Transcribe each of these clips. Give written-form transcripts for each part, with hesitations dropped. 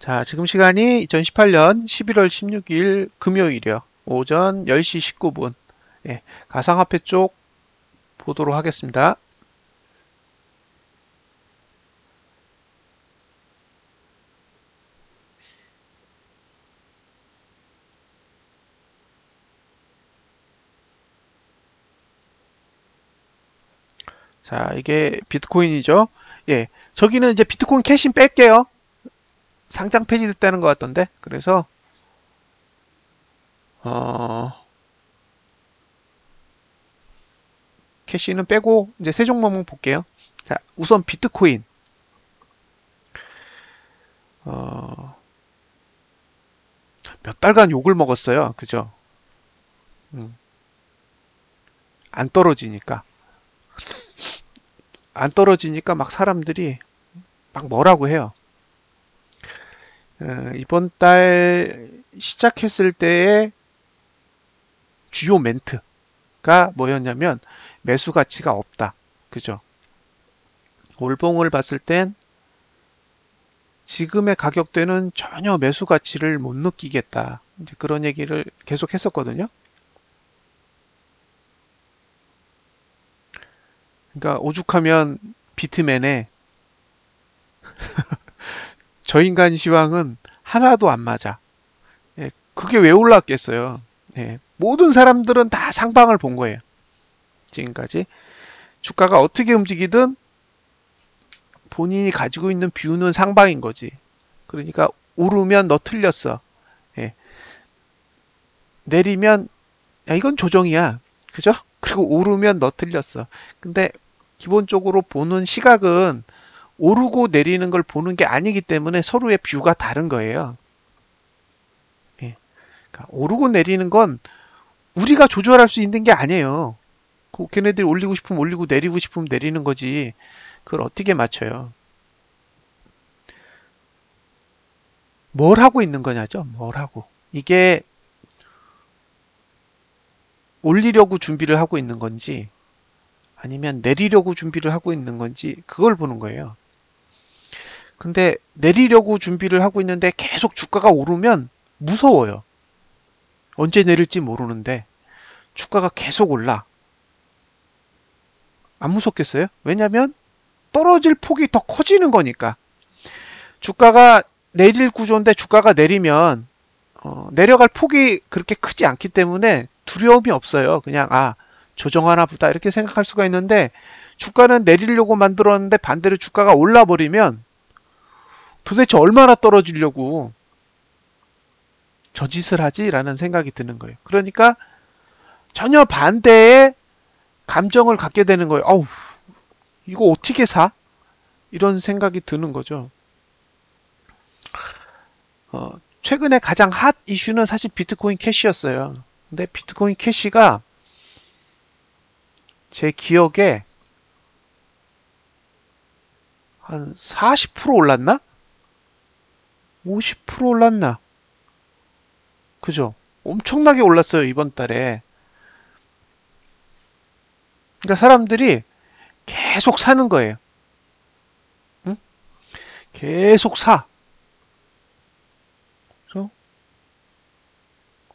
자, 지금 시간이 2018년 11월 16일 금요일이요. 오전 10시 19분. 예, 가상화폐 쪽 보도록 하겠습니다. 자, 이게 비트코인이죠. 예, 저기는 이제 비트코인 캐시 뺄게요. 상장 폐지됐다는 것 같던데. 그래서 캐시는 빼고 이제 세 종목만 볼게요. 자, 우선 비트코인. 어, 몇 달간 욕을 먹었어요. 그죠? 음, 안 떨어지니까. 안 떨어지니까 막 사람들이 막 뭐라고 해요. 이번 달 시작했을 때의 주요 멘트가 뭐였냐면 매수 가치가 없다. 그죠? 올봉을 봤을 땐 지금의 가격대는 전혀 매수 가치를 못 느끼겠다. 이제 그런 얘기를 계속 했었거든요. 그러니까 오죽하면 비트맨의 저 인간 시황은 하나도 안 맞아. 예, 그게 왜 올랐겠어요? 예, 모든 사람들은 다 상방을 본 거예요. 지금까지 주가가 어떻게 움직이든 본인이 가지고 있는 뷰는 상방인 거지. 그러니까 오르면 너 틀렸어. 예, 내리면 야 이건 조정이야. 그죠? 그리고 오르면 너 틀렸어. 근데 기본적으로 보는 시각은 오르고 내리는 걸 보는 게 아니기 때문에 서로의 뷰가 다른 거예요. 예, 그러니까 오르고 내리는 건 우리가 조절할 수 있는 게 아니에요. 걔네들이 올리고 싶으면 올리고 내리고 싶으면 내리는 거지. 그걸 어떻게 맞춰요? 뭘 하고 있는 거냐죠? 뭘 하고. 이게 올리려고 준비를 하고 있는 건지 아니면 내리려고 준비를 하고 있는 건지 그걸 보는 거예요. 근데 내리려고 준비를 하고 있는데 계속 주가가 오르면 무서워요. 언제 내릴지 모르는데 주가가 계속 올라. 안 무섭겠어요? 왜냐면 떨어질 폭이 더 커지는 거니까. 주가가 내릴 구조인데 주가가 내리면 내려갈 폭이 그렇게 크지 않기 때문에 두려움이 없어요. 그냥 조정하나 보다 이렇게 생각할 수가 있는데 주가는 내리려고 만들었는데 반대로 주가가 올라 버리면 도대체 얼마나 떨어지려고 저 짓을 하지라는 생각이 드는 거예요. 그러니까 전혀 반대의 감정을 갖게 되는 거예요. 어우, 이거 어떻게 사? 이런 생각이 드는 거죠. 최근에 가장 핫 이슈는 사실 비트코인 캐시였어요. 근데 비트코인 캐시가 제 기억에 한 40% 올랐나? 50% 올랐나? 그죠? 엄청나게 올랐어요, 이번 달에. 그러니까 사람들이 계속 사는 거예요. 응? 계속 사. 그래서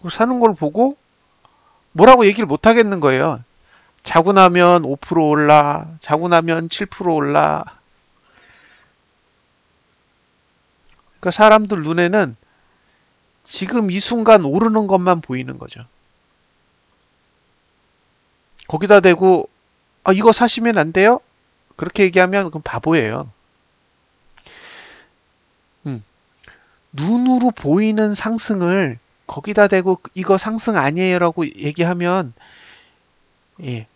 그 사는 걸 보고 뭐라고 얘기를 못 하겠는 거예요. 자고 나면 5% 올라, 자고 나면 7% 올라. 그러니까 사람들 눈에는 지금 이 순간 오르는 것만 보이는 거죠. 거기다 대고 이거 사시면 안 돼요? 그렇게 얘기하면 그건 바보예요. 음, 눈으로 보이는 상승을 거기다 대고 이거 상승 아니에요라고 얘기하면 예,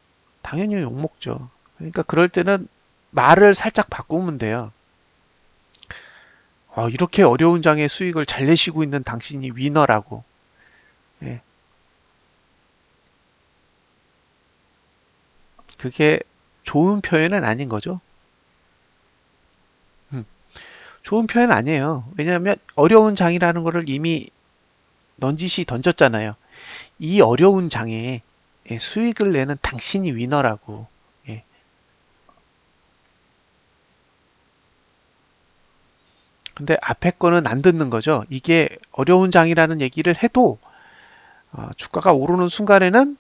당연히 욕먹죠. 그러니까 그럴 때는 말을 살짝 바꾸면 돼요. 이렇게 어려운 장의 수익을 잘 내시고 있는 당신이 위너라고. 예, 그게 좋은 표현은 아닌 거죠. 음, 좋은 표현 아니에요. 왜냐하면 어려운 장이라는 거를 이미 넌지시 던졌잖아요. 이 어려운 장에 수익을 내는 당신이 위너라고. 예, 근데 앞에 거는 안 듣는 거죠. 이게 어려운 장이라는 얘기를 해도 주가가 오르는 순간에는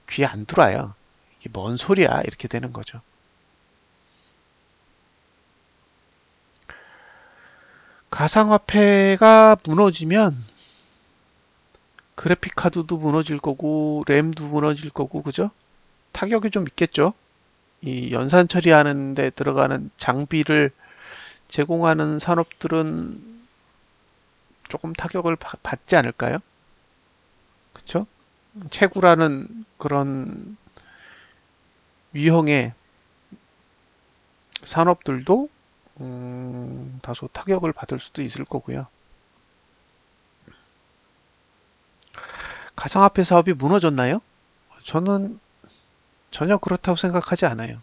귀에 안 들어와요. 이게 뭔 소리야 이렇게 되는 거죠. 가상화폐가 무너지면 그래픽카드도 무너질 거고 램도 무너질 거고 그죠? 타격이 좀 있겠죠. 이 연산 처리하는 데 들어가는 장비를 제공하는 산업들은 조금 타격을 받지 않을까요? 그쵸? 채굴하는 그런 위형의 산업들도 다소 타격을 받을 수도 있을 거고요. 가상화폐 사업이 무너졌나요? 저는 전혀 그렇다고 생각하지 않아요.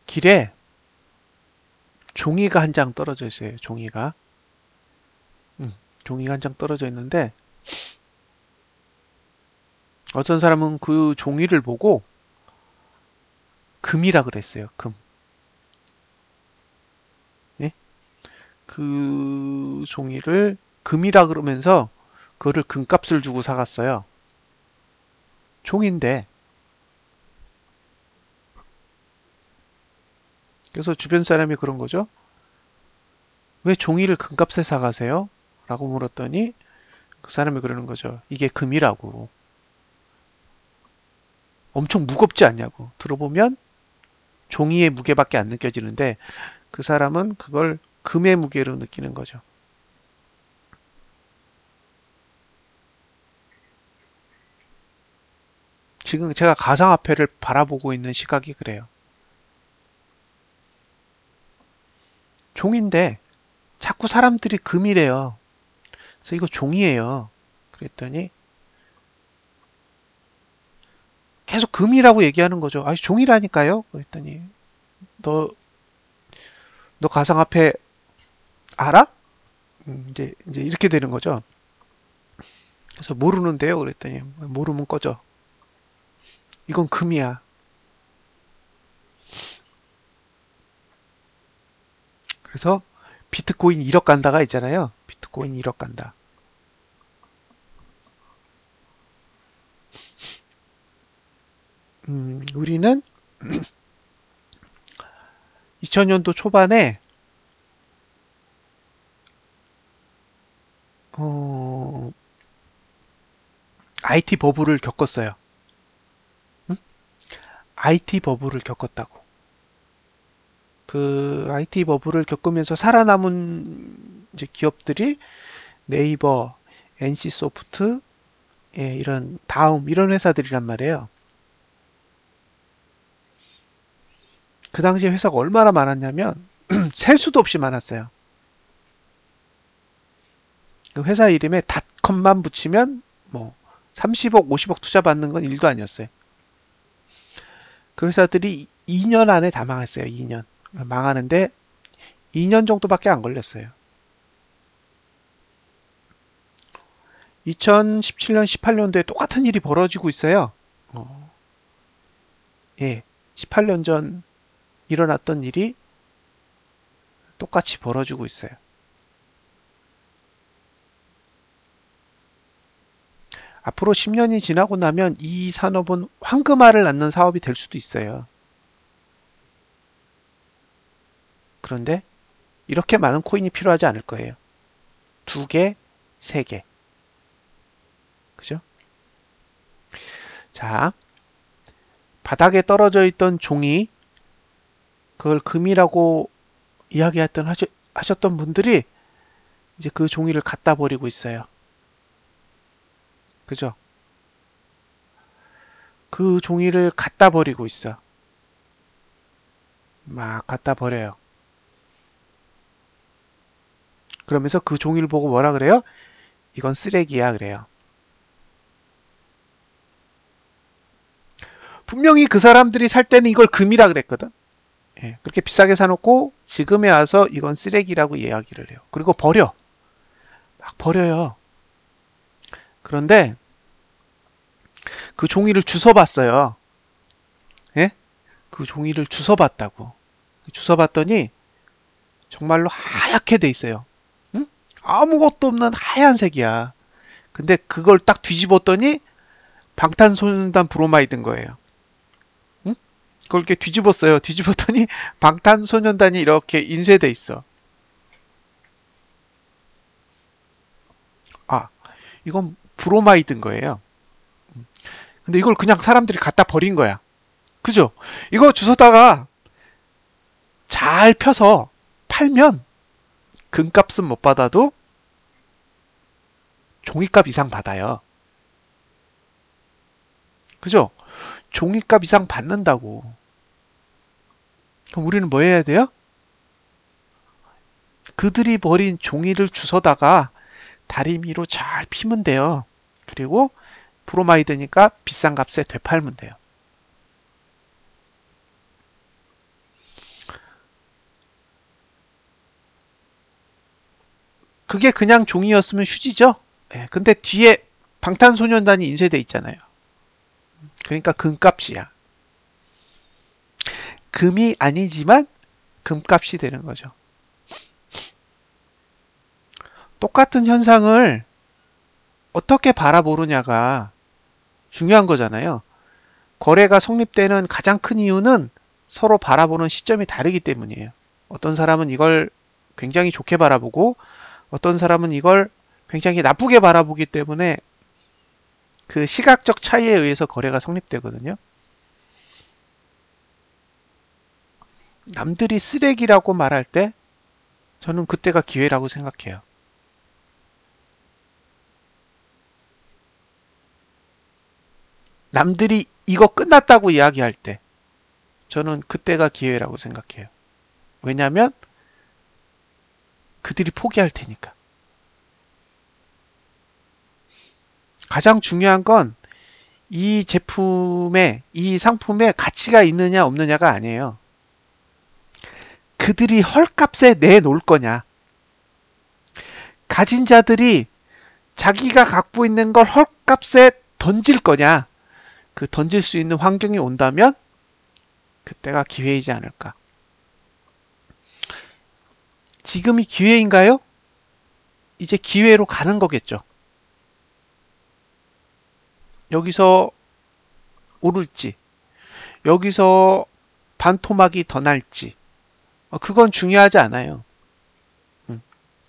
길에 종이가 한 장 떨어져 있어요. 종이가. 종이가 한 장 떨어져 있는데 어떤 사람은 그 종이를 보고 금이라 그랬어요. 금. 예? 그 종이를 금이라 그러면서 그거를 금값을 주고 사갔어요. 종인데. 그래서 주변 사람이 그런 거죠. 왜 종이를 금값에 사가세요? 라고 물었더니 그 사람이 그러는 거죠. 이게 금이라고. 엄청 무겁지 않냐고. 들어보면 종이의 무게밖에 안 느껴지는데 그 사람은 그걸 금의 무게로 느끼는 거죠. 지금 제가 가상화폐를 바라보고 있는 시각이 그래요. 종인데 자꾸 사람들이 금이래요. 그래서 이거 종이에요. 그랬더니 계속 금이라고 얘기하는 거죠. 아, 종이라니까요. 그랬더니 너, 너 가상화폐 알아? 이제 이렇게 되는 거죠. 그래서 모르는데요. 그랬더니 모르면 꺼져. 이건 금이야. 그래서 비트코인 1억 간다가 있잖아요. 비트코인 1억 간다. 우리는 2000년도 초반에 IT 버블을 겪었어요. 응? IT 버블을 겪었다고. 그 IT 버블을 겪으면서 살아남은 이제 기업들이 네이버, NC소프트, 이런 다음 이런 회사들이란 말이에요. 그 당시에 회사가 얼마나 많았냐면 셀 수도 없이 많았어요. 그 회사 이름에 닷컴만 붙이면 뭐 30억, 50억 투자 받는 건 일도 아니었어요. 그 회사들이 2년 안에 다 망했어요. 2년. 망하는데 2년 정도밖에 안 걸렸어요. 2017년, 18년도에 똑같은 일이 벌어지고 있어요. 예. 18년 전 일어났던 일이 똑같이 벌어지고 있어요. 앞으로 10년이 지나고 나면 이 산업은 황금알을 낳는 사업이 될 수도 있어요. 그런데 이렇게 많은 코인이 필요하지 않을 거예요. 2개, 3개. 그죠? 자, 바닥에 떨어져 있던 종이, 그걸 금이라고 하셨던 분들이 이제 그 종이를 갖다 버리고 있어요. 그죠? 그 종이를 갖다 버리고 있어. 막 갖다 버려요. 그러면서 그 종이를 보고 뭐라 그래요? 이건 쓰레기야 그래요. 분명히 그 사람들이 살 때는 이걸 금이라 그랬거든. 예, 그렇게 비싸게 사놓고 지금에 와서 이건 쓰레기라고 이야기를 해요. 그리고 버려. 막 버려요. 그런데 그 종이를 주워 봤어요. 그 종이를 주워봤다고. 주워봤더니 정말로 하얗게 돼 있어요. 응? 아무것도 없는 하얀색이야. 근데 그걸 딱 뒤집었더니 방탄소년단 브로마이드인 거예요. 응? 그걸 이렇게 뒤집었어요. 뒤집었더니 방탄소년단이 이렇게 인쇄돼 있어. 아, 이건 브로마이드인 거예요. 근데 이걸 그냥 사람들이 갖다 버린 거야. 그죠? 이거 주워다가 잘 펴서 팔면 금값은 못 받아도 종이값 이상 받아요. 그죠? 종이값 이상 받는다고. 그럼 우리는 뭐 해야 돼요? 그들이 버린 종이를 주워다가 다리미로 잘 피면 돼요. 그리고 브로마이드니까 비싼 값에 되팔면 돼요. 그게 그냥 종이였으면 휴지죠? 네, 근데 뒤에 방탄소년단이 인쇄돼 있잖아요. 그러니까 금값이야. 금이 아니지만 금값이 되는 거죠. 똑같은 현상을 어떻게 바라보느냐가 중요한 거잖아요. 거래가 성립되는 가장 큰 이유는 서로 바라보는 시점이 다르기 때문이에요. 어떤 사람은 이걸 굉장히 좋게 바라보고 어떤 사람은 이걸 굉장히 나쁘게 바라보기 때문에 그 시각적 차이에 의해서 거래가 성립되거든요. 남들이 쓰레기라고 말할 때 저는 그때가 기회라고 생각해요. 남들이 이거 끝났다고 이야기할 때 저는 그때가 기회라고 생각해요. 왜냐하면 그들이 포기할 테니까. 가장 중요한 건 이 제품에, 이 상품에 가치가 있느냐 없느냐가 아니에요. 그들이 헐값에 내놓을 거냐. 가진 자들이 자기가 갖고 있는 걸 헐값에 던질 거냐. 그 던질 수 있는 환경이 온다면 그때가 기회이지 않을까. 지금이 기회인가요? 이제 기회로 가는 거겠죠. 여기서 오를지, 여기서 반토막이 더 날지, 그건 중요하지 않아요.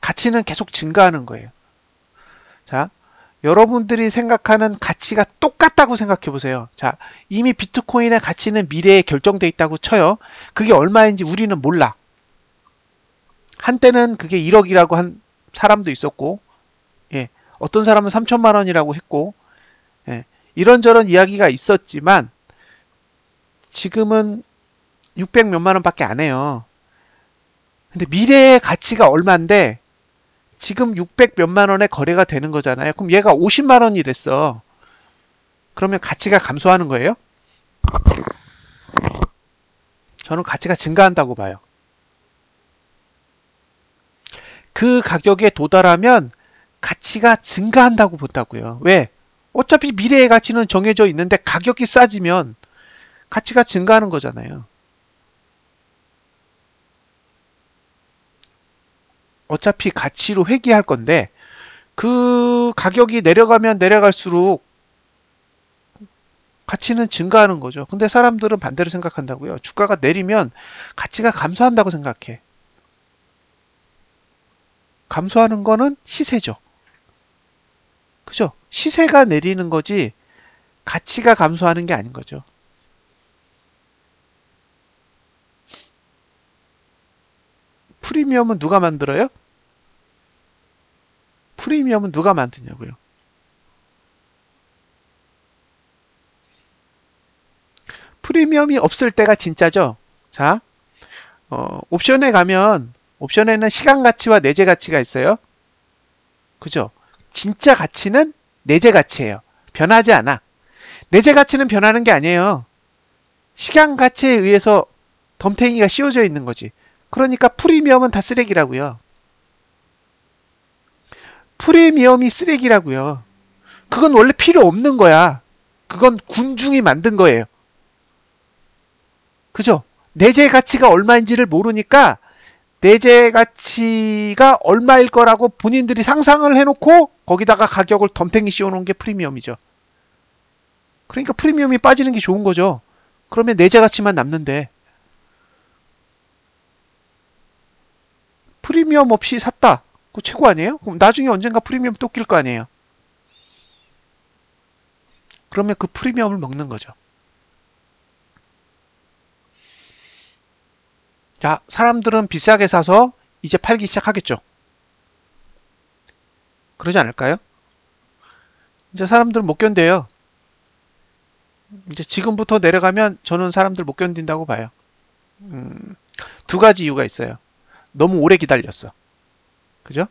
가치는 계속 증가하는 거예요. 자, 여러분들이 생각하는 가치가 똑같다고 생각해 보세요. 자, 이미 비트코인의 가치는 미래에 결정돼 있다고 쳐요. 그게 얼마인지 우리는 몰라. 한때는 그게 1억이라고 한 사람도 있었고, 예, 어떤 사람은 3천만 원이라고 했고, 예, 이런저런 이야기가 있었지만 지금은 600 몇만 원밖에 안 해요. 근데 미래의 가치가 얼마인데 지금 600 몇만 원에 거래가 되는 거잖아요. 그럼 얘가 50만 원이 됐어. 그러면 가치가 감소하는 거예요? 저는 가치가 증가한다고 봐요. 그 가격에 도달하면 가치가 증가한다고 본다고요. 왜? 어차피 미래의 가치는 정해져 있는데 가격이 싸지면 가치가 증가하는 거잖아요. 어차피 가치로 회귀할 건데 그 가격이 내려가면 내려갈수록 가치는 증가하는 거죠. 근데 사람들은 반대로 생각한다고요. 주가가 내리면 가치가 감소한다고 생각해. 감소하는 거는 시세죠. 그죠? 시세가 내리는 거지 가치가 감소하는 게 아닌 거죠. 프리미엄은 누가 만들어요? 프리미엄은 누가 만드냐고요. 프리미엄이 없을 때가 진짜죠. 자, 옵션에 가면 옵션에는 시간 가치와 내재 가치가 있어요. 그죠? 진짜 가치는 내재 가치예요. 변하지 않아. 내재 가치는 변하는 게 아니에요. 시간 가치에 의해서 덤탱이가 씌워져 있는 거지. 그러니까 프리미엄은 다 쓰레기라고요. 프리미엄이 쓰레기라고요. 그건 원래 필요 없는 거야. 그건 군중이 만든 거예요. 그죠? 내재 가치가 얼마인지를 모르니까 내재 가치가 얼마일 거라고 본인들이 상상을 해놓고 거기다가 가격을 덤탱이 씌워놓은 게 프리미엄이죠. 그러니까 프리미엄이 빠지는 게 좋은 거죠. 그러면 내재 가치만 남는데 프리미엄 없이 샀다. 그거 최고 아니에요? 그럼 나중에 언젠가 프리미엄 또 낄 거 아니에요? 그러면 그 프리미엄을 먹는 거죠. 자, 사람들은 비싸게 사서 이제 팔기 시작하겠죠. 그러지 않을까요? 이제 사람들 못 견뎌요. 이제 지금부터 내려가면 저는 사람들 못 견딘다고 봐요. 두 가지 이유가 있어요. 너무 오래 기다렸어. 그죠?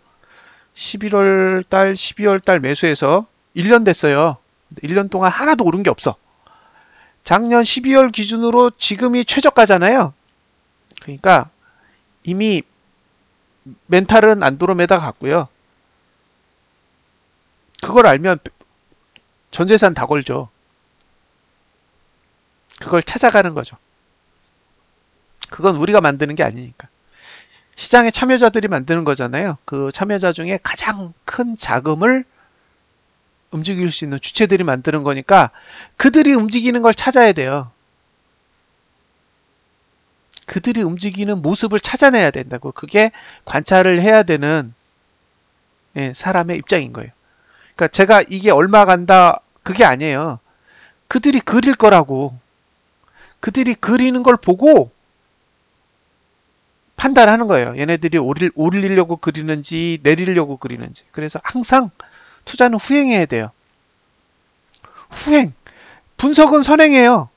11월 달, 12월 달 매수해서 1년 됐어요. 1년 동안 하나도 오른 게 없어. 작년 12월 기준으로 지금이 최저가잖아요. 그러니까 이미 멘탈은 안드로메다 같고요. 그걸 알면 전 재산 다 걸죠. 그걸 찾아가는 거죠. 그건 우리가 만드는 게 아니니까. 시장의 참여자들이 만드는 거잖아요. 그 참여자 중에 가장 큰 자금을 움직일 수 있는 주체들이 만드는 거니까 그들이 움직이는 걸 찾아야 돼요. 그들이 움직이는 모습을 찾아내야 된다고. 그게 관찰을 해야 되는 사람의 입장인 거예요. 그러니까 제가 이게 얼마 간다 그게 아니에요. 그들이 그릴 거라고. 그들이 그리는 걸 보고 판단하는 거예요. 얘네들이 오르려고 그리는지 내리려고 그리는지. 그래서 항상 투자는 후행해야 돼요. 후행. 분석은 선행해요.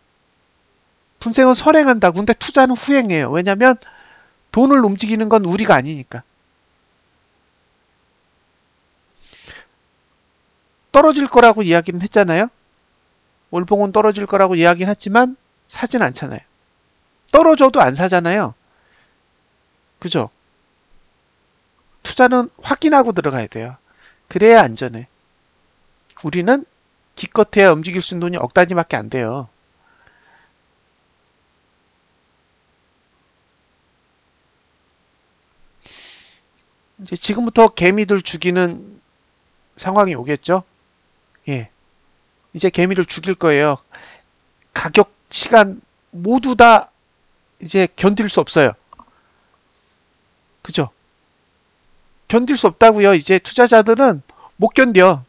분석은 선행한다고. 근데 투자는 후행해요. 왜냐하면 돈을 움직이는 건 우리가 아니니까. 떨어질 거라고 이야기는 했잖아요. 월봉은 떨어질 거라고 이야기는 했지만 사진 않잖아요. 떨어져도 안 사잖아요. 그죠? 투자는 확인하고 들어가야 돼요. 그래야 안전해. 우리는 기껏해야 움직일 수 있는 돈이 억 단위밖에 안 돼요. 이제 지금부터 개미들 죽이는 상황이 오겠죠? 예. 이제 개미를 죽일 거예요. 가격, 시간 모두 다 이제 견딜 수 없어요. 그죠? 견딜 수 없다고요. 이제 투자자들은 못 견뎌.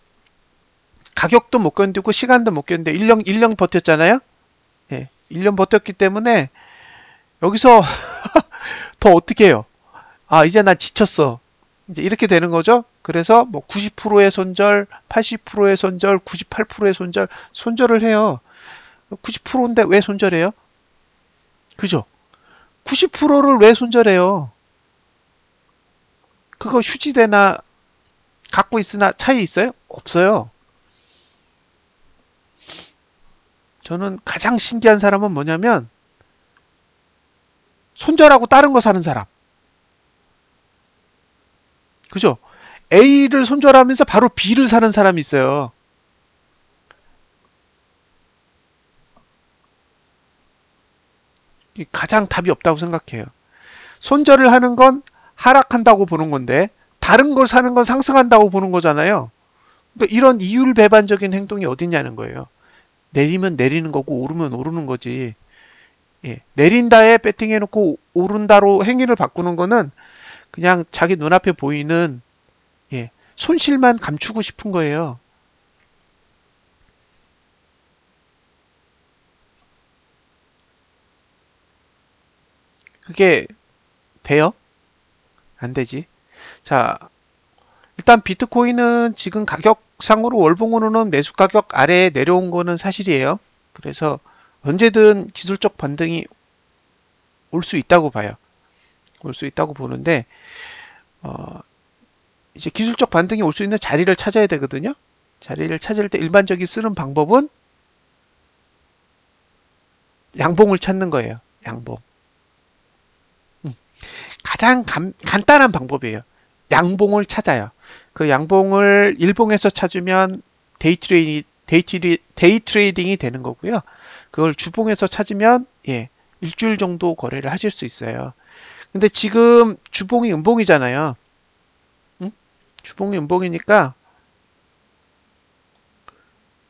가격도 못 견디고 시간도 못 견뎌. 1년 버텼잖아요. 예. 1년 버텼기 때문에 여기서 더 어떻게 해요? 아, 이제 나 지쳤어. 이제 이렇게 되는 거죠. 그래서 뭐 90%의 손절, 80%의 손절, 98%의 손절을 해요. 90%인데 왜 손절해요? 그죠? 90%를 왜 손절해요? 그거 휴지되나 갖고 있으나 차이 있어요? 없어요. 저는 가장 신기한 사람은 뭐냐면 손절하고 다른 거 사는 사람. 그죠? A를 손절하면서 바로 B를 사는 사람이 있어요. 가장 답이 없다고 생각해요. 손절을 하는 건 하락한다고 보는 건데 다른 걸 사는 건 상승한다고 보는 거잖아요. 그러니까 이런 이율배반적인 행동이 어딨냐는 거예요. 내리면 내리는 거고 오르면 오르는 거지. 예. 내린다에 배팅해놓고 오른다로 행위를 바꾸는 거는 그냥 자기 눈앞에 보이는 손실만 감추고 싶은 거예요. 그게 돼요? 안 되지. 자, 일단 비트코인은 지금 가격상으로 월봉으로는 매수 가격 아래에 내려온 거는 사실이에요. 그래서 언제든 기술적 반등이 올 수 있다고 봐요. 올 수 있다고 보는데 이제 기술적 반등이 올 수 있는 자리를 찾아야 되거든요. 자리를 찾을 때 일반적인 쓰는 방법은 양봉을 찾는 거예요. 양봉. 가장 간단한 방법이에요. 양봉을 찾아요. 그 양봉을 일봉에서 찾으면 데이 트레이딩이 되는 거고요. 그걸 주봉에서 찾으면 일주일 정도 거래를 하실 수 있어요. 근데 지금 주봉이 음봉이잖아요. 응? 주봉이 음봉이니까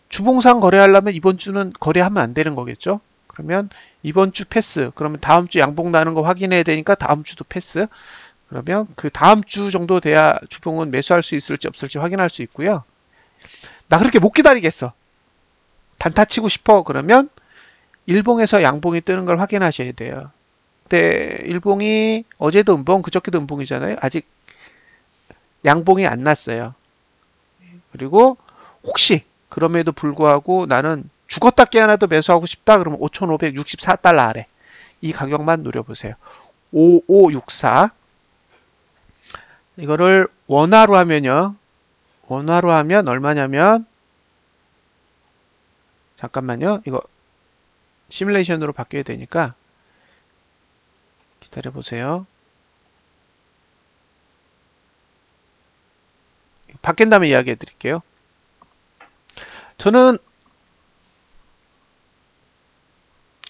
주봉상 거래하려면 이번 주는 거래하면 안 되는 거겠죠? 그러면 이번 주 패스. 그러면 다음 주 양봉 나는 거 확인해야 되니까 다음 주도 패스. 그러면 그 다음 주 정도 돼야 주봉은 매수할 수 있을지 없을지 확인할 수 있고요. 나 그렇게 못 기다리겠어. 단타 치고 싶어. 그러면 일봉에서 양봉이 뜨는 걸 확인하셔야 돼요. 근데 일봉이 어제도 음봉, 그저께도 음봉이잖아요. 아직 양봉이 안 났어요. 그리고 혹시 그럼에도 불구하고 나는 죽었다 깨어나도 매수하고 싶다. 그러면 5,564달러 아래 이 가격만 노려보세요. 5564 이거를 원화로 하면요. 원화로 하면 얼마냐면 잠깐만요. 이거 시뮬레이션으로 바뀌어야 되니까 기다려보세요. 바뀐 다음에 이야기해 드릴게요. 저는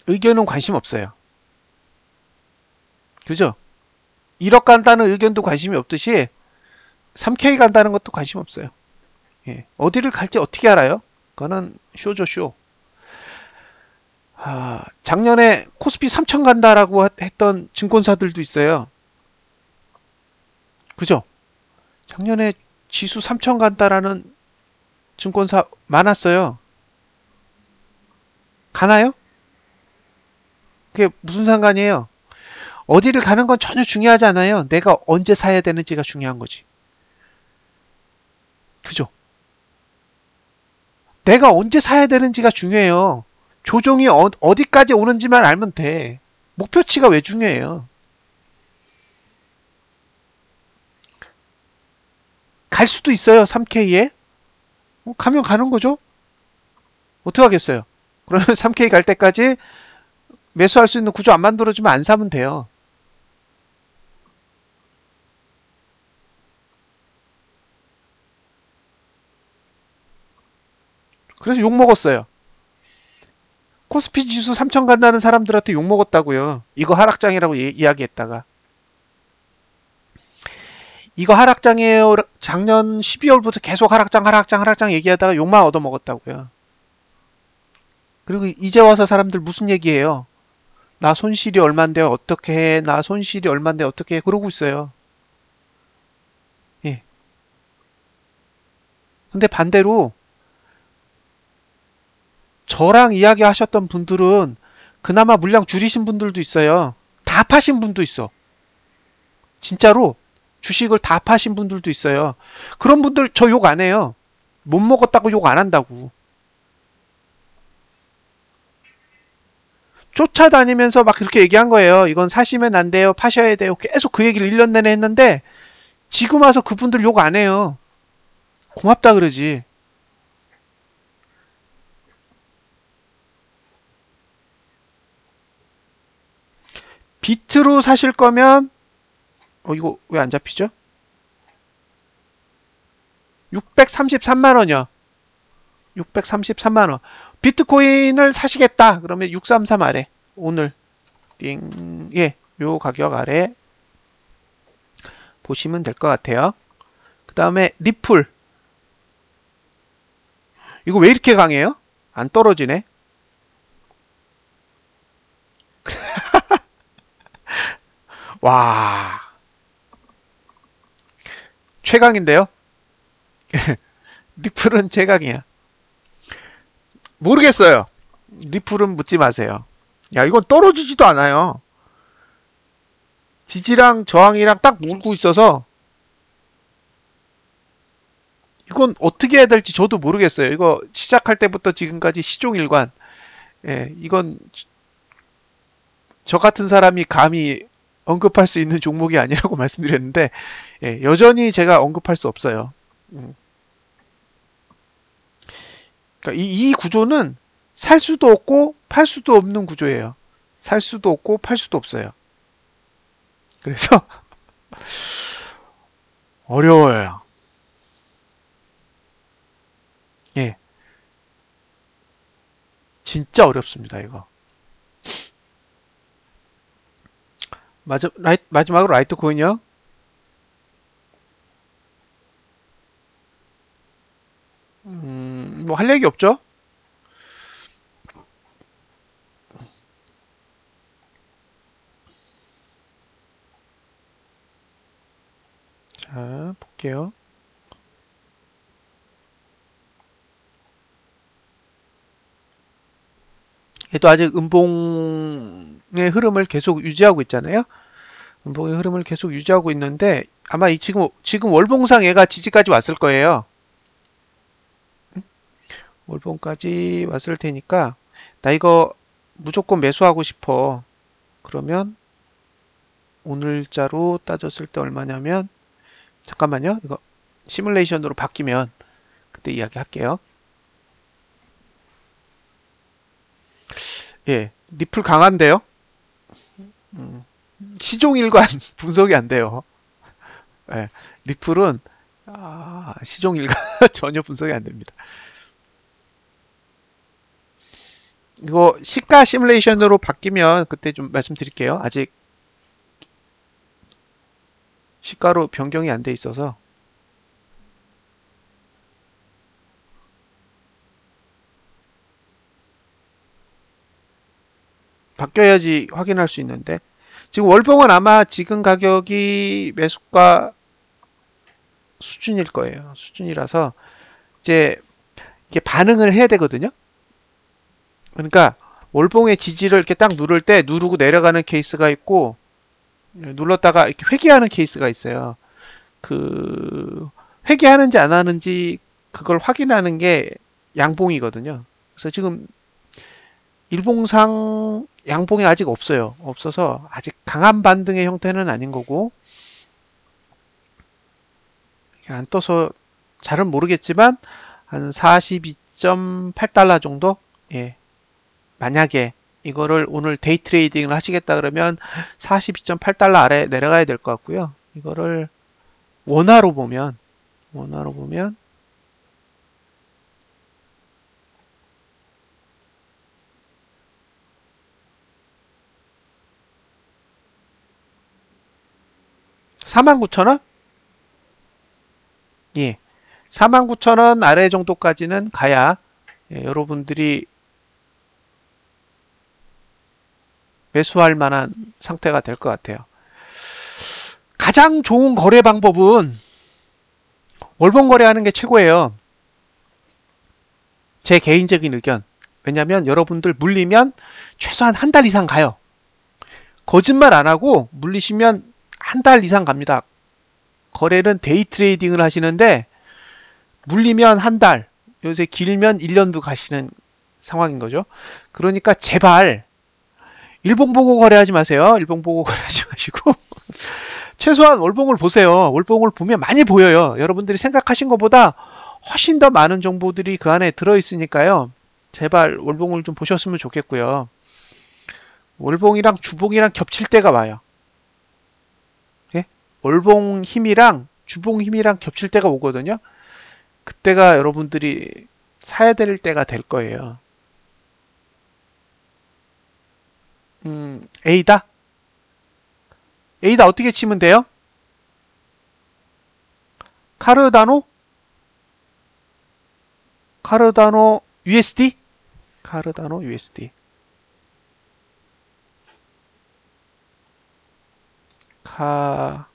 의견은 관심 없어요. 그죠? 1억 간다는 의견도 관심이 없듯이 3K 간다는 것도 관심 없어요. 예. 어디를 갈지 어떻게 알아요? 그거는 쇼죠, 쇼. 작년에 코스피 3천 간다라고 했던 증권사들도 있어요. 그죠? 작년에 지수 3천 간다라는 증권사 많았어요. 가나요? 그게 무슨 상관이에요? 어디를 가는 건 전혀 중요하지 않아요. 내가 언제 사야 되는지가 중요한 거지. 그죠? 내가 언제 사야 되는지가 중요해요. 조정이 어디까지 오는지만 알면 돼. 목표치가 왜 중요해요? 갈 수도 있어요, 3K에. 가면 가는 거죠? 어떻게 하겠어요? 그러면 3K 갈 때까지 매수할 수 있는 구조 안 만들어주면 안 사면 돼요. 그래서 욕 먹었어요. 코스피 지수 3천 간다는 사람들한테 욕 먹었다고요. 이거 하락장이라고 이야기했다가. 이거 하락장이에요. 작년 12월부터 계속 하락장, 하락장, 하락장 얘기하다가 욕만 얻어먹었다고요. 그리고 이제 와서 사람들 무슨 얘기해요? 나 손실이 얼만데 어떻게 해? 나 손실이 얼만데 어떻게 해? 그러고 있어요. 예. 근데 반대로 저랑 이야기하셨던 분들은 그나마 물량 줄이신 분들도 있어요. 다 파신 분도 있어. 진짜로 주식을 다 파신 분들도 있어요. 그런 분들 저 욕 안 해요. 못 먹었다고 욕 안 한다고. 쫓아다니면서 막 그렇게 얘기한 거예요. 이건 사시면 안 돼요. 파셔야 돼요. 계속 그 얘기를 1년 내내 했는데 지금 와서 그분들 욕 안 해요. 고맙다 그러지. 비트로 사실 거면 이거 왜 안 잡히죠? 633만 원이요. 633만 원. 비트코인을 사시겠다. 그러면 633 아래. 오늘 띵. 예. 요 가격 아래 보시면 될 것 같아요. 그 다음에 리플. 이거 왜 이렇게 강해요? 안 떨어지네. 와. 최강인데요? 리플은 최강이야. 모르겠어요. 리플은 묻지 마세요. 야, 이건 떨어지지도 않아요. 지지랑 저항이랑 딱 물고 있어서 이건 어떻게 해야 될지 저도 모르겠어요. 이거 시작할 때부터 지금까지 시종일관. 예, 이건 저 같은 사람이 감히 언급할 수 있는 종목이 아니라고 말씀드렸는데, 예, 여전히 제가 언급할 수 없어요. 그러니까 이 구조는 살 수도 없고 팔 수도 없는 구조예요. 살 수도 없고 팔 수도 없어요. 그래서 어려워요. 예, 진짜 어렵습니다, 이거. 마지막으로 라이트 코인이요. 뭐 할 얘기 없죠? 자, 볼게요. 얘도 아직 음봉의 흐름을 계속 유지하고 있잖아요. 음봉의 흐름을 계속 유지하고 있는데 아마 지금 월봉상 얘가 지지까지 왔을 거예요. 월봉까지 왔을 테니까 나 이거 무조건 매수하고 싶어. 그러면 오늘자로 따졌을 때 얼마냐면 잠깐만요. 이거 시뮬레이션으로 바뀌면 그때 이야기할게요. 예, 리플 강한데요. 시종일관 분석이 안 돼요. 예, 리플은 시종일관 전혀 분석이 안 됩니다. 이거 시가 시뮬레이션으로 바뀌면 그때 좀 말씀드릴게요. 아직 시가로 변경이 안 돼 있어서 바뀌어야지 확인할 수 있는데 지금 월봉은 아마 지금 가격이 매수가 수준일 거예요. 수준이라서 이제 이게 반응을 해야 되거든요. 그러니까 월봉의 지지를 이렇게 딱 누를 때 누르고 내려가는 케이스가 있고 눌렀다가 이렇게 회귀하는 케이스가 있어요. 그 회귀하는지 안 하는지 그걸 확인하는 게 양봉이거든요. 그래서 지금 일봉상 양봉이 아직 없어요. 없어서 아직 강한 반등의 형태는 아닌 거고 안 떠서 잘은 모르겠지만 한 42.8달러 정도? 예. 만약에 이거를 오늘 데이 트레이딩을 하시겠다 그러면 42.8달러 아래 내려가야 될 것 같고요. 이거를 원화로 보면 49,000원? 예. 49,000원 아래 정도까지는 가야 여러분들이 매수할 만한 상태가 될 것 같아요. 가장 좋은 거래 방법은 월봉 거래하는 게 최고예요. 제 개인적인 의견. 왜냐면 여러분들 물리면 최소한 한 달 이상 가요. 거짓말 안 하고 물리시면 한 달 이상 갑니다. 거래는 데이 트레이딩을 하시는데 물리면 한 달, 요새 길면 1년도 가시는 상황인 거죠. 그러니까 제발 일봉 보고 거래하지 마세요. 일봉 보고 거래하지 마시고 최소한 월봉을 보세요. 월봉을 보면 많이 보여요. 여러분들이 생각하신 것보다 훨씬 더 많은 정보들이 그 안에 들어있으니까요. 제발 월봉을 좀 보셨으면 좋겠고요. 월봉이랑 주봉이랑 겹칠 때가 와요. 예? 월봉 힘이랑 주봉 힘이랑 겹칠 때가 오거든요. 그때가 여러분들이 사야 될 때가 될 거예요. 에이다? 에이다 어떻게 치면 돼요? 카르다노? 카르다노 USD? 카르다노 USD. 카,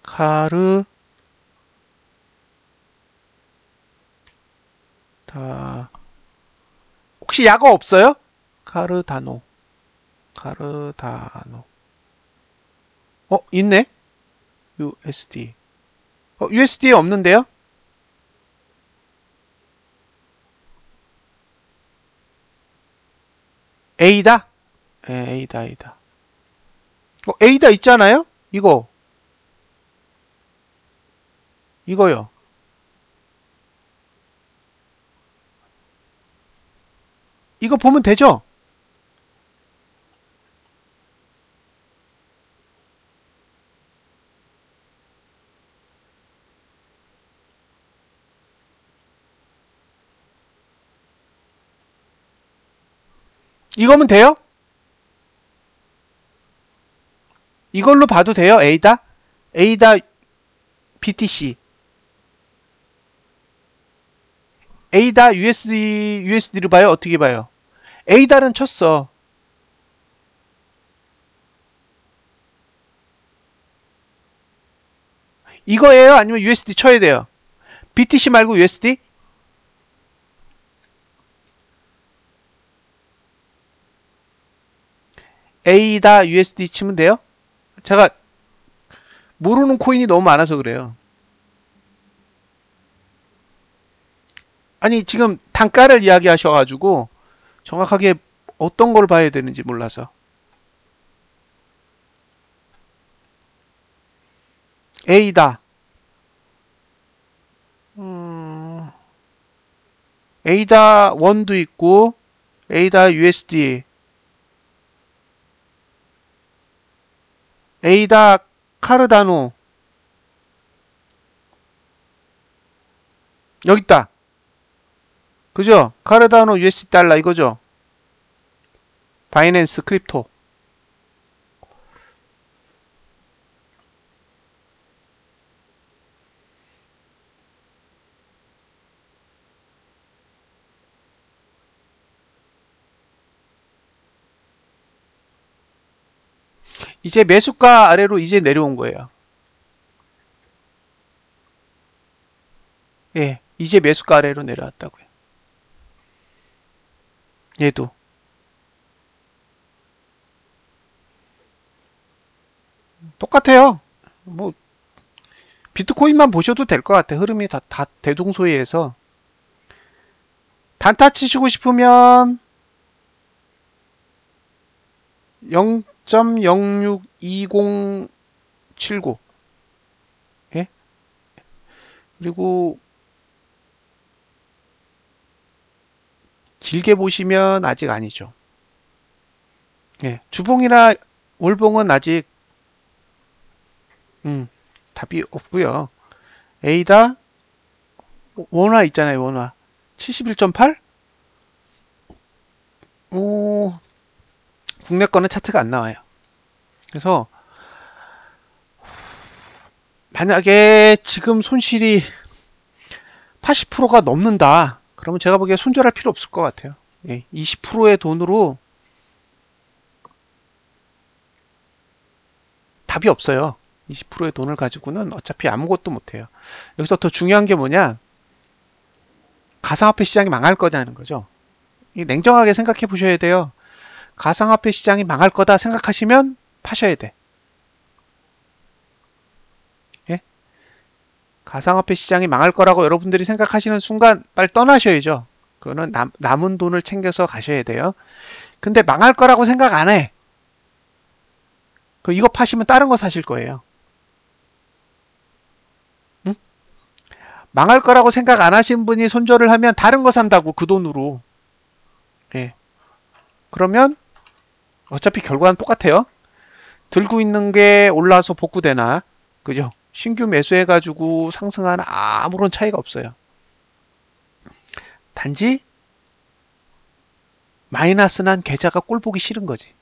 카르, 다, 혹시 약어 없어요? 카르다노, 카르다노. 있네? USD. USD에 없는데요? A다? 예, A다, A다. A다 있잖아요? 이거요. 이거 보면 되죠? 이거면 돼요? 이걸로 봐도 돼요. 에이다? 에이다 BTC. 에이다 USD로 봐요? 어떻게 봐요? 에이다는 쳤어. 이거예요? 아니면 USD 쳐야 돼요? BTC 말고 USD? 에이다 USD 치면 돼요? 제가 모르는 코인이 너무 많아서 그래요. 아니 지금 단가를 이야기하셔가지고 정확하게 어떤 걸 봐야 되는지 몰라서. 에이다. 에이다 1도 있고 에이다 USD, 에이다 카르다노. 여기 있다. 그죠? 카르다노 USD 달러 이거죠? 바이낸스 크립토. 이제 매수가 아래로 이제 내려온 거예요. 예, 이제 매수가 아래로 내려왔다고요. 얘도. 똑같아요. 뭐 비트코인만 보셔도 될 것 같아. 흐름이 다 대동소이해서. 단타 치시고 싶으면 0.062079. 예? 그리고 길게 보시면 아직 아니죠. 예, 주봉이나 월봉은 아직 답이 없고요. 에이다 원화 있잖아요. 원화 71.8? 오, 국내 거는 차트가 안 나와요. 그래서 만약에 지금 손실이 80%가 넘는다. 그러면 제가 보기에 손절할 필요 없을 것 같아요. 예, 20%의 돈으로 답이 없어요. 20%의 돈을 가지고는 어차피 아무것도 못해요. 여기서 더 중요한 게 뭐냐? 가상화폐 시장이 망할 거냐는 거죠. 냉정하게 생각해 보셔야 돼요. 가상화폐 시장이 망할 거다 생각하시면 파셔야 돼. 예? 가상화폐 시장이 망할 거라고 여러분들이 생각하시는 순간 빨리 떠나셔야죠. 그거는 남은 돈을 챙겨서 가셔야 돼요. 근데 망할 거라고 생각 안 해. 이거 파시면 다른 거 사실 거예요. 응? 망할 거라고 생각 안 하신 분이 손절을 하면 다른 거 산다고 그 돈으로. 예. 그러면 어차피 결과는 똑같아요. 들고 있는 게 올라서 복구되나, 그죠? 신규 매수해가지고 상승하나 아무런 차이가 없어요. 단지 마이너스 난 계좌가 꼴 보기 싫은 거지.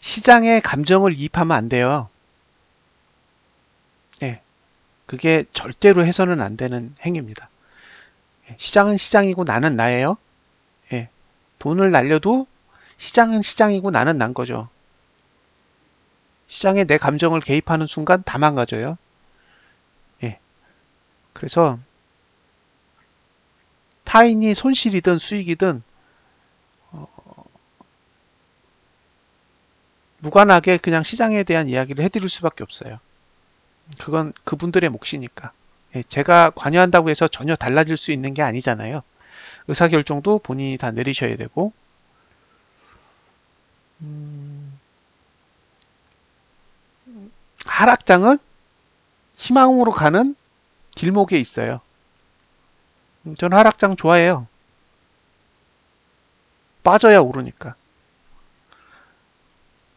시장에 감정을 이입하면 안 돼요. 예. 그게 절대로 해서는 안 되는 행위입니다. 시장은 시장이고 나는 나예요. 예. 돈을 날려도 시장은 시장이고 나는 난 거죠. 시장에 내 감정을 개입하는 순간 다 망가져요. 예. 그래서 타인이 손실이든 수익이든 무관하게 그냥 시장에 대한 이야기를 해드릴 수밖에 없어요. 그건 그분들의 몫이니까. 예, 제가 관여한다고 해서 전혀 달라질 수 있는 게 아니잖아요. 의사결정도 본인이 다 내리셔야 되고, 하락장은 희망으로 가는 길목에 있어요. 저는 하락장 좋아해요. 빠져야 오르니까.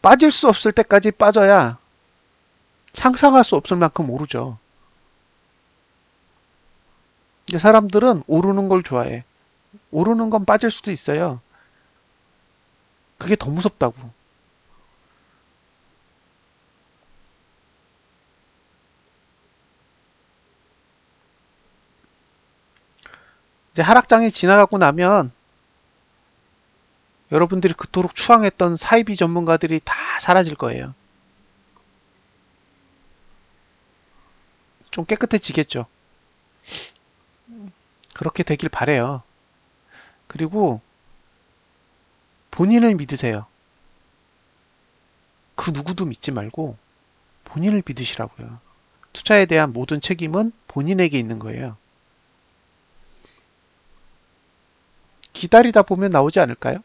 빠질 수 없을 때까지 빠져야 상상할 수 없을 만큼 오르죠. 근데 사람들은 오르는 걸 좋아해. 오르는 건 빠질 수도 있어요. 그게 더 무섭다고. 이제 하락장이 지나가고 나면 여러분들이 그토록 추앙했던 사이비 전문가들이 다 사라질 거예요. 좀 깨끗해지겠죠. 그렇게 되길 바래요. 그리고 본인을 믿으세요. 그 누구도 믿지 말고 본인을 믿으시라고요. 투자에 대한 모든 책임은 본인에게 있는 거예요. 기다리다 보면 나오지 않을까요?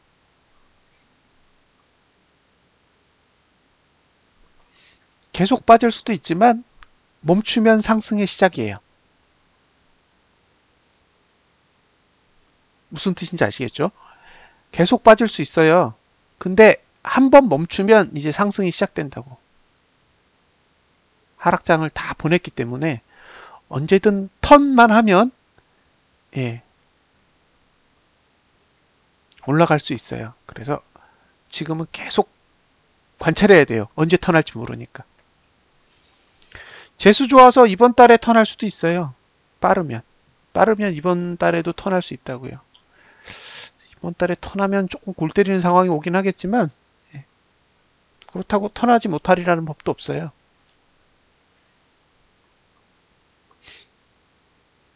계속 빠질 수도 있지만 멈추면 상승의 시작이에요. 무슨 뜻인지 아시겠죠? 계속 빠질 수 있어요. 근데 한 번 멈추면 이제 상승이 시작된다고. 하락장을 다 보냈기 때문에 언제든 턴만 하면 예, 올라갈 수 있어요. 그래서 지금은 계속 관찰해야 돼요. 언제 턴할지 모르니까. 재수 좋아서 이번 달에 턴할 수도 있어요. 빠르면 이번 달에도 턴할 수 있다고요. 이번 달에 턴하면 조금 골 때리는 상황이 오긴 하겠지만 그렇다고 턴하지 못하리라는 법도 없어요.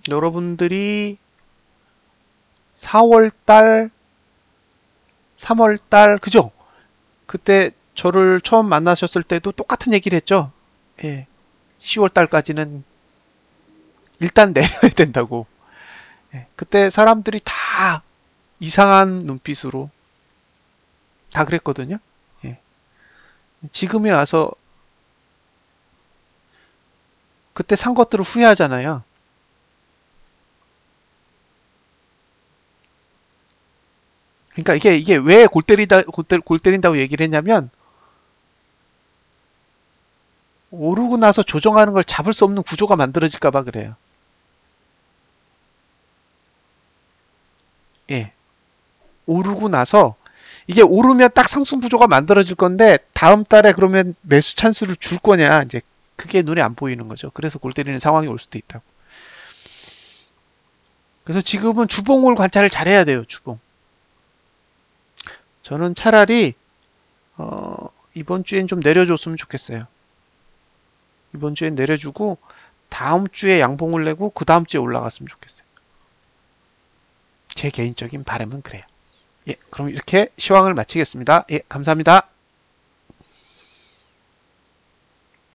여러분들이 4월달 3월달 그죠? 그때 저를 처음 만나셨을 때도 똑같은 얘기를 했죠. 예, 10월달까지는 일단 내려야 된다고. 예, 그때 사람들이 다 이상한 눈빛으로 다 그랬거든요. 예, 지금에 와서 그때 산 것들을 후회하잖아요. 그러니까 이게 왜 골 때린다고 얘기를 했냐면 오르고 나서 조정하는 걸 잡을 수 없는 구조가 만들어질까 봐 그래요. 예. 오르고 나서 이게 오르면 딱 상승 구조가 만들어질 건데 다음 달에 그러면 매수 찬스를 줄 거냐 이제 그게 눈에 안 보이는 거죠. 그래서 골 때리는 상황이 올 수도 있다고. 그래서 지금은 주봉을 관찰을 잘해야 돼요. 주봉. 저는 차라리 이번 주엔 좀 내려줬으면 좋겠어요. 이번 주엔 내려주고 다음 주에 양봉을 내고 그 다음 주에 올라갔으면 좋겠어요. 제 개인적인 바람은 그래요. 예, 그럼 이렇게 시황을 마치겠습니다. 예, 감사합니다.